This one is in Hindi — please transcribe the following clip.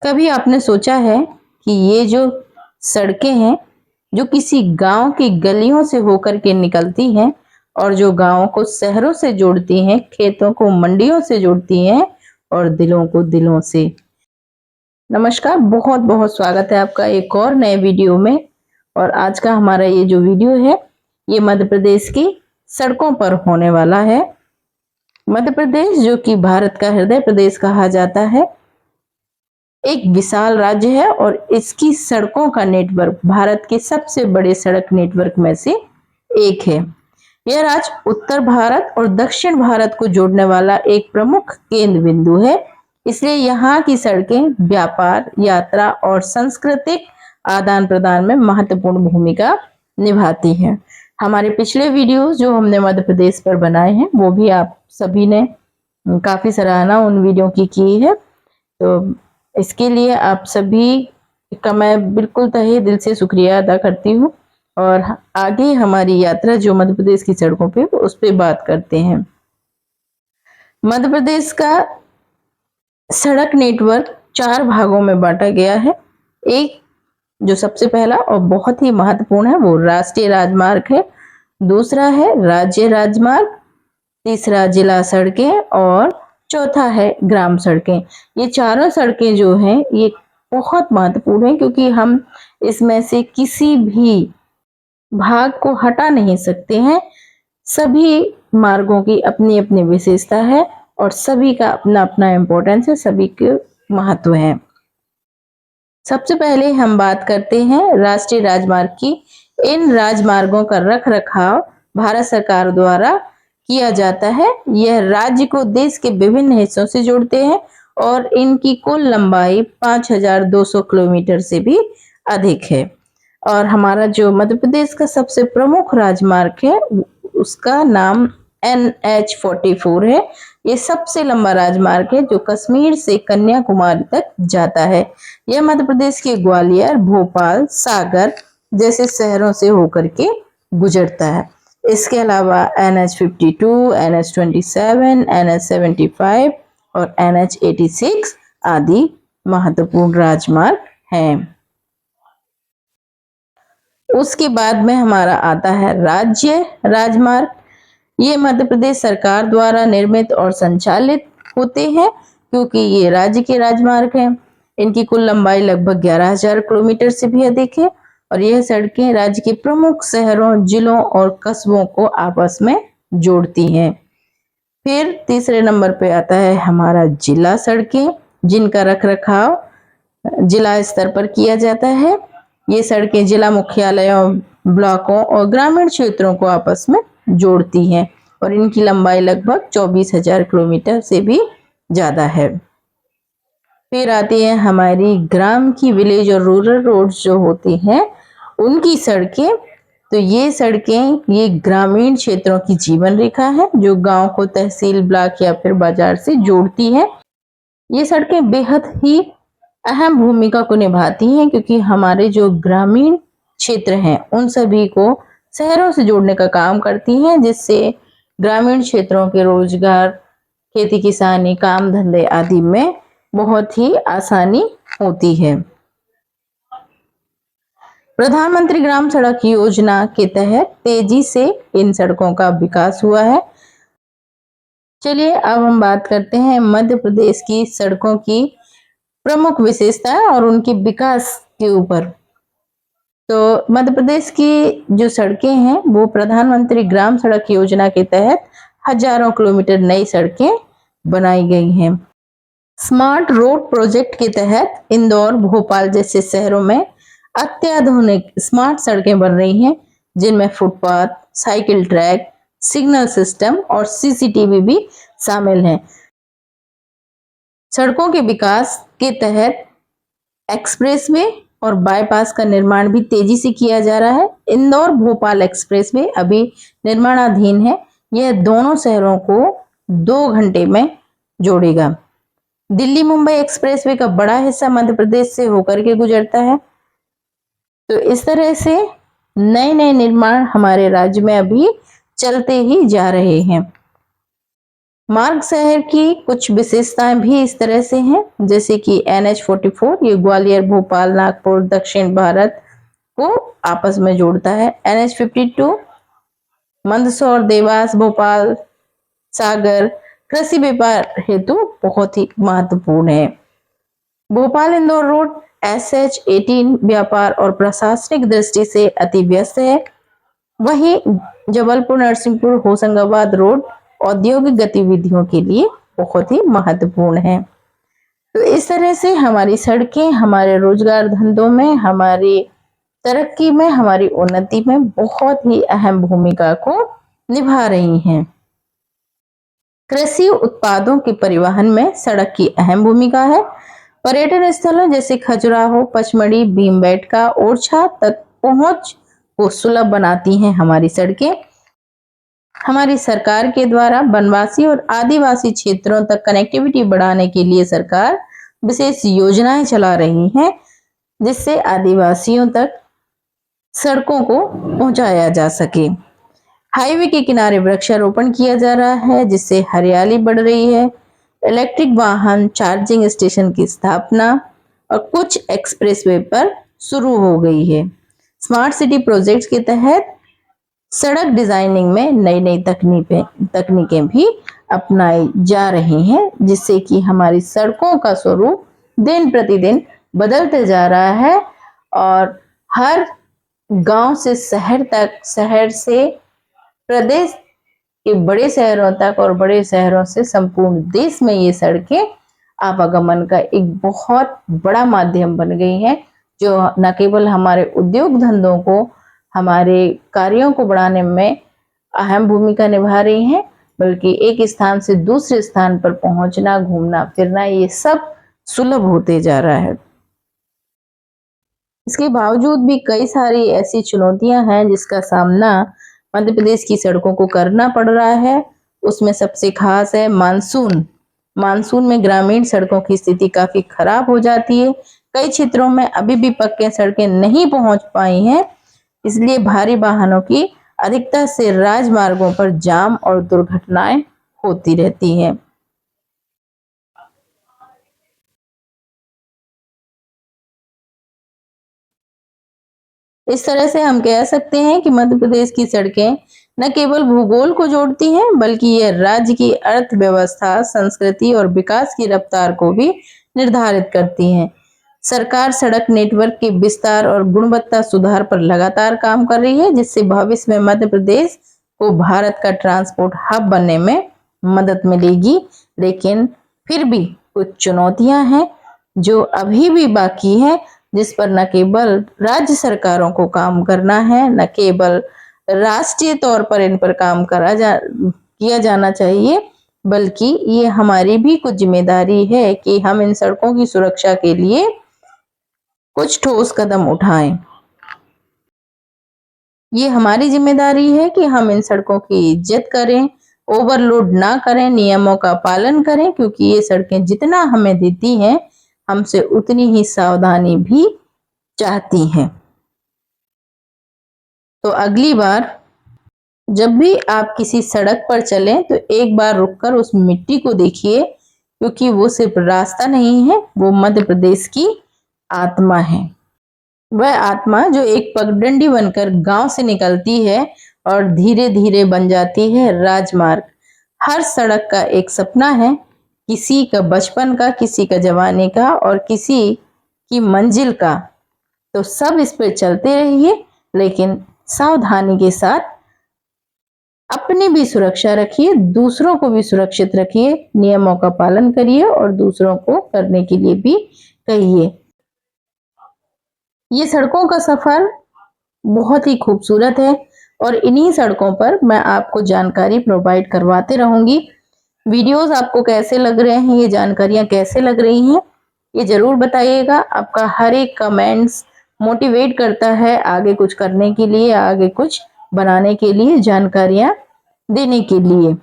कभी आपने सोचा है कि ये जो सड़कें हैं, जो किसी गांव की गलियों से होकर के निकलती हैं और जो गांवों को शहरों से जोड़ती हैं, खेतों को मंडियों से जोड़ती हैं और दिलों को दिलों से। नमस्कार, बहुत बहुत स्वागत है आपका एक और नए वीडियो में। और आज का हमारा ये जो वीडियो है, ये मध्य प्रदेश की सड़कों पर होने वाला है। मध्य प्रदेश, जो कि भारत का हृदय प्रदेश कहा जाता है, एक विशाल राज्य है और इसकी सड़कों का नेटवर्क भारत के सबसे बड़े सड़क नेटवर्क में से एक है। यह राज्य उत्तर भारत और दक्षिण भारत को जोड़ने वाला एक प्रमुख केंद्र बिंदु है। इसलिए यहाँ की सड़कें व्यापार, यात्रा और सांस्कृतिक आदान प्रदान में महत्वपूर्ण भूमिका निभाती हैं। हमारे पिछले वीडियोस जो हमने मध्य प्रदेश पर बनाए हैं, वो भी आप सभी ने काफी सराहना उन वीडियो की है। तो इसके लिए आप सभी का मैं बिल्कुल तहे दिल से शुक्रिया अदा करती हूँ। और आगे हमारी यात्रा जो मध्य प्रदेश की सड़कों पे, उस पे बात करते हैं। मध्य प्रदेश का सड़क नेटवर्क 4 भागों में बांटा गया है। एक जो सबसे पहला और बहुत ही महत्वपूर्ण है, वो राष्ट्रीय राजमार्ग है। दूसरा है राज्य राजमार्ग, तीसरा जिला सड़कें और चौथा है ग्राम सड़कें। ये चारों सड़कें जो हैं, ये बहुत महत्वपूर्ण है क्योंकि हम इसमें से किसी भी भाग को हटा नहीं सकते हैं। सभी मार्गों की अपनी अपनी विशेषता है और सभी का अपना अपना इम्पोर्टेंस है, सभी के महत्व है। सबसे पहले हम बात करते हैं राष्ट्रीय राजमार्ग की। इन राजमार्गों का रख रखाव भारत सरकार द्वारा किया जाता है। यह राज्य को देश के विभिन्न हिस्सों से जोड़ते हैं और इनकी कुल लंबाई 5200 किलोमीटर से भी अधिक है। और हमारा जो मध्य प्रदेश का सबसे प्रमुख राजमार्ग है, उसका नाम NH44 है। ये सबसे लंबा राजमार्ग है जो कश्मीर से कन्याकुमारी तक जाता है। यह मध्य प्रदेश के ग्वालियर, भोपाल, सागर जैसे शहरों से होकर के गुजरता है। इसके अलावा NH52, NH27, NH75 और NH86 आदि महत्वपूर्ण राजमार्ग हैं। उसके बाद में हमारा आता है राज्य राजमार्ग। ये मध्य प्रदेश सरकार द्वारा निर्मित और संचालित होते हैं क्योंकि ये राज्य के राजमार्ग हैं। इनकी कुल लंबाई लगभग 11,000 किलोमीटर से भी अधिक है और यह सड़कें राज्य के प्रमुख शहरों, जिलों और कस्बों को आपस में जोड़ती हैं। फिर तीसरे नंबर पे आता है हमारा जिला सड़कें, जिनका रखरखाव जिला स्तर पर किया जाता है। ये सड़कें जिला मुख्यालयों, ब्लॉकों और ग्रामीण क्षेत्रों को आपस में जोड़ती हैं और इनकी लंबाई लगभग 24,000 किलोमीटर से भी ज्यादा है। फिर आती है हमारी ग्राम की, विलेज और रूरल रोड्स जो होती हैं, उनकी सड़कें। तो ये सड़कें ये ग्रामीण क्षेत्रों की जीवन रेखा है जो गांव को तहसील, ब्लॉक या फिर बाजार से जोड़ती है। ये सड़कें बेहद ही अहम भूमिका को निभाती हैं क्योंकि हमारे जो ग्रामीण क्षेत्र हैं उन सभी को शहरों से जोड़ने का काम करती हैं, जिससे ग्रामीण क्षेत्रों के रोजगार, खेती किसानी, काम धंधे आदि में बहुत ही आसानी होती है। प्रधानमंत्री ग्राम सड़क योजना के तहत तेजी से इन सड़कों का विकास हुआ है। चलिए अब हम बात करते हैं मध्य प्रदेश की सड़कों की प्रमुख विशेषताएं और उनके विकास के ऊपर। तो मध्य प्रदेश की जो सड़कें हैं, वो प्रधानमंत्री ग्राम सड़क योजना के तहत हजारों किलोमीटर नई सड़कें बनाई गई हैं। स्मार्ट रोड प्रोजेक्ट के तहत इंदौर, भोपाल जैसे शहरों में अत्याधुनिक स्मार्ट सड़कें बन रही हैं, जिनमें footpath, cycle track, signal system और CCTV भी शामिल हैं। सड़कों के विकास के तहत एक्सप्रेसवे और बाईपास का निर्माण भी तेजी से किया जा रहा है। इंदौर भोपाल एक्सप्रेसवे अभी निर्माणाधीन है। यह दोनों शहरों को 2 घंटे में जोड़ेगा। दिल्ली मुंबई एक्सप्रेसवे का बड़ा हिस्सा मध्य प्रदेश से होकर के गुजरता है। तो इस तरह से नए नए निर्माण हमारे राज्य में अभी चलते ही जा रहे हैं। मार्ग शहर की कुछ विशेषताएं भी इस तरह से हैं, जैसे कि NH44 ये ग्वालियर, भोपाल, नागपुर, दक्षिण भारत को आपस में जोड़ता है। NH52 मंदसौर, देवास, भोपाल, सागर कृषि व्यापार हेतु बहुत ही महत्वपूर्ण है। भोपाल इंदौर रोड SH18 व्यापार और प्रशासनिक दृष्टि से अति व्यस्त है। वहीं जबलपुर, नरसिंहपुर, होशंगाबाद रोड औद्योगिक गतिविधियों के लिए बहुत ही महत्वपूर्ण है। तो इस तरह से हमारी सड़कें हमारे रोजगार धंधों में, हमारी तरक्की में, हमारी उन्नति में बहुत ही अहम भूमिका को निभा रही हैं। कृषि उत्पादों के परिवहन में सड़क की अहम भूमिका है। पर्यटन स्थलों जैसे खजुराहो, पचमढ़ी, भीमबेटका, ओरछा तक पहुंच को सुलभ बनाती हैं हमारी सड़कें। हमारी सरकार के द्वारा वनवासी और आदिवासी क्षेत्रों तक कनेक्टिविटी बढ़ाने के लिए सरकार विशेष योजनाएं चला रही हैं, जिससे आदिवासियों तक सड़कों को पहुंचाया जा सके। हाईवे के किनारे वृक्षारोपण किया जा रहा है, जिससे हरियाली बढ़ रही है। इलेक्ट्रिक वाहन चार्जिंग स्टेशन की स्थापना और कुछ एक्सप्रेसवे पर शुरू हो गई है। स्मार्ट सिटी प्रोजेक्ट्स के तहत सड़क डिजाइनिंग में नई नई तकनीकें भी अपनाई जा रही हैं, जिससे कि हमारी सड़कों का स्वरूप दिन प्रतिदिन बदलते जा रहा है और हर गांव से शहर तक, शहर से प्रदेश के बड़े शहरों तक और बड़े शहरों से संपूर्ण देश में ये सड़कें आवागमन का एक बहुत बड़ा माध्यम बन गई हैं, जो न केवल हमारे उद्योग धंधों को, हमारे कार्यों को बढ़ाने में अहम भूमिका निभा रही हैं, बल्कि एक स्थान से दूसरे स्थान पर पहुंचना, घूमना फिरना, ये सब सुलभ होते जा रहा है। इसके बावजूद भी कई सारी ऐसी चुनौतियां हैं जिसका सामना मध्य प्रदेश की सड़कों को करना पड़ रहा है। उसमें सबसे खास है मानसून। मानसून में ग्रामीण सड़कों की स्थिति काफी खराब हो जाती है। कई क्षेत्रों में अभी भी पक्के सड़कें नहीं पहुंच पाई हैं, इसलिए भारी वाहनों की अधिकता से राजमार्गों पर जाम और दुर्घटनाएं होती रहती हैं। इस तरह से हम कह सकते हैं कि मध्य प्रदेश की सड़कें न केवल भूगोल को जोड़ती हैं, बल्कि यह राज्य की अर्थव्यवस्था, संस्कृति और विकास की रफ्तार को भी निर्धारित करती हैं। सरकार सड़क नेटवर्क के विस्तार और गुणवत्ता सुधार पर लगातार काम कर रही है, जिससे भविष्य में मध्य प्रदेश को भारत का ट्रांसपोर्ट हब बनने में मदद मिलेगी। लेकिन फिर भी कुछ चुनौतियां हैं जो अभी भी बाकी हैं, जिस पर न केवल राज्य सरकारों को काम करना है, न केवल राष्ट्रीय तौर पर इन पर काम किया जाना चाहिए, बल्कि ये हमारी भी कुछ जिम्मेदारी है कि हम इन सड़कों की सुरक्षा के लिए कुछ ठोस कदम उठाएं। ये हमारी जिम्मेदारी है कि हम इन सड़कों की इज्जत करें, ओवरलोड ना करें, नियमों का पालन करें, क्योंकि ये सड़कें जितना हमें देती हैं, हमसे उतनी ही सावधानी भी चाहती हैं। तो अगली बार जब भी आप किसी सड़क पर चलें तो एक बार रुककर उस मिट्टी को देखिए, क्योंकि वो सिर्फ रास्ता नहीं है, वो मध्य प्रदेश की आत्मा है। वह आत्मा जो एक पगडंडी बनकर गांव से निकलती है और धीरे धीरे बन जाती है राजमार्ग। हर सड़क का एक सपना है, किसी का बचपन का, किसी का जवानी का और किसी की मंजिल का। तो सब इस पर चलते रहिए, लेकिन सावधानी के साथ। अपनी भी सुरक्षा रखिए, दूसरों को भी सुरक्षित रखिए, नियमों का पालन करिए और दूसरों को करने के लिए भी कहिए। ये सड़कों का सफर बहुत ही खूबसूरत है और इन्हीं सड़कों पर मैं आपको जानकारी प्रोवाइड करवाते रहूंगी। वीडियोस आपको कैसे लग रहे हैं, ये जानकारियां कैसे लग रही हैं, ये जरूर बताइएगा। आपका हर एक कमेंट्स मोटिवेट करता है आगे कुछ करने के लिए, आगे कुछ बनाने के लिए, जानकारियां देने के लिए।